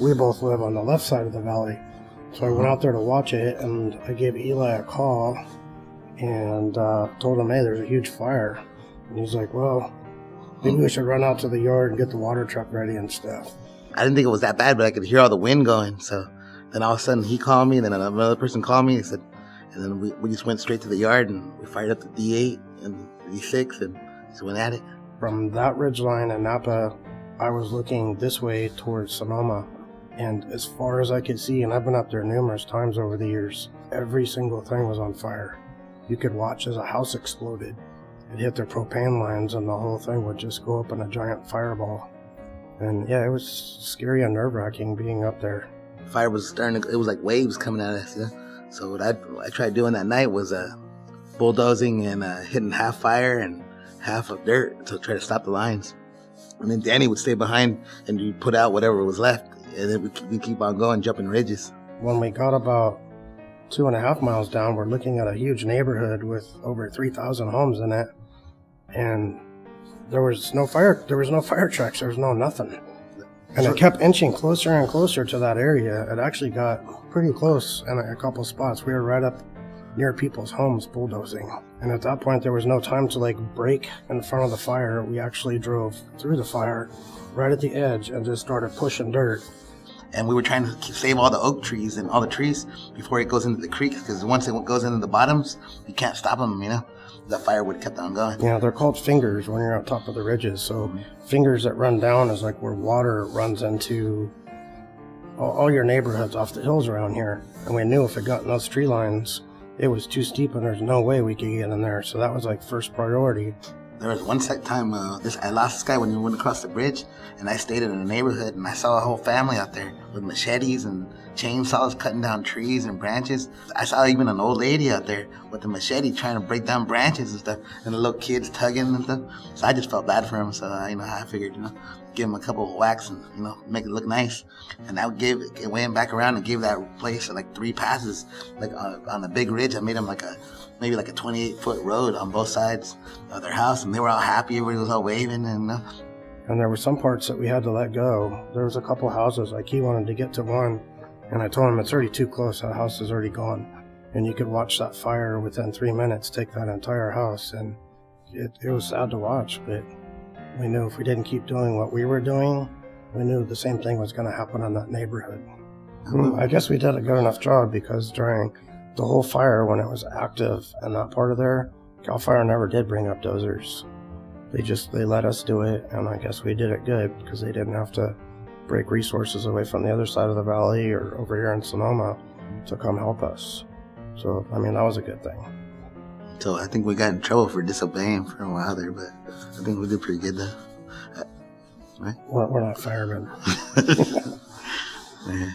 we both live on the left side of the valley. So I went out there to watch it, and I gave Eli a call and told him, hey, there's a huge fire. And he's like, well, maybe we should run out to the yard and get the water truck ready and stuff. I didn't think it was that bad, but I could hear all the wind going. So then all of a sudden he called me, and then another person called me and said, and then we just went straight to the yard and we fired up the D8 and the D6 and just went at it. From that ridgeline in Napa, I was looking this way towards Sonoma. And as far as I could see, and I've been up there numerous times over the years, every single thing was on fire. You could watch as a house exploded. It hit their propane lines and the whole thing would just go up in a giant fireball. And yeah, it was scary and nerve-wracking being up there. Fire was starting to, it was like waves coming at us, you know? So what I tried doing that night was bulldozing and hitting half fire and half of dirt to try to stop the lines. And then Danny would stay behind and you put out whatever was left. And then we keep on going, jumping ridges. When we got about 2.5 miles down, we're looking at a huge neighborhood with over 3,000 homes in it. And there was no fire trucks, there was no nothing. And it kept inching closer and closer to that area. It actually got pretty close in a couple spots. We were right up near people's homes bulldozing. And at that point, there was no time to break in front of the fire. We actually drove through the fire right at the edge and just started pushing dirt. And we were trying to save all the oak trees and all the trees before it goes into the creek, because once it goes into the bottoms, you can't stop them, you know? The fire would have kept on going. Yeah, they're called fingers when you're on top of the ridges. So fingers that run down is like where water runs into all your neighborhoods off the hills around here. And we knew if it got in those tree lines, it was too steep and there's no way we could get in there. So that was first priority. There was one time I lost this guy when we went across the bridge, and I stayed in a neighborhood, and I saw a whole family out there with machetes and chainsaws cutting down trees and branches. I saw even an old lady out there with a machete trying to break down branches and stuff, and the little kids tugging and stuff. So I just felt bad for him. So I figured, give him a couple of whacks and make it look nice. And I went back around and gave that place 3 passes, on a big ridge. I made him maybe a 28-foot road on both sides of their house, and they were all happy. Everybody was all waving, and there were some parts that we had to let go. There was a couple houses, he wanted to get to one, and I told him it's already too close. That house is already gone, and you could watch that fire within 3 minutes take that entire house, and it was sad to watch. But we knew if we didn't keep doing what we were doing, we knew the same thing was going to happen in that neighborhood. I guess we did a good enough job, because during the whole fire, when it was active in that part of there, CAL FIRE never did bring up dozers. They let us do it, and I guess we did it good, because they didn't have to break resources away from the other side of the valley or over here in Sonoma to come help us. So, that was a good thing. So I think we got in trouble for disobeying for a while there, but I think we did pretty good though. Right? We're not firemen. Yeah.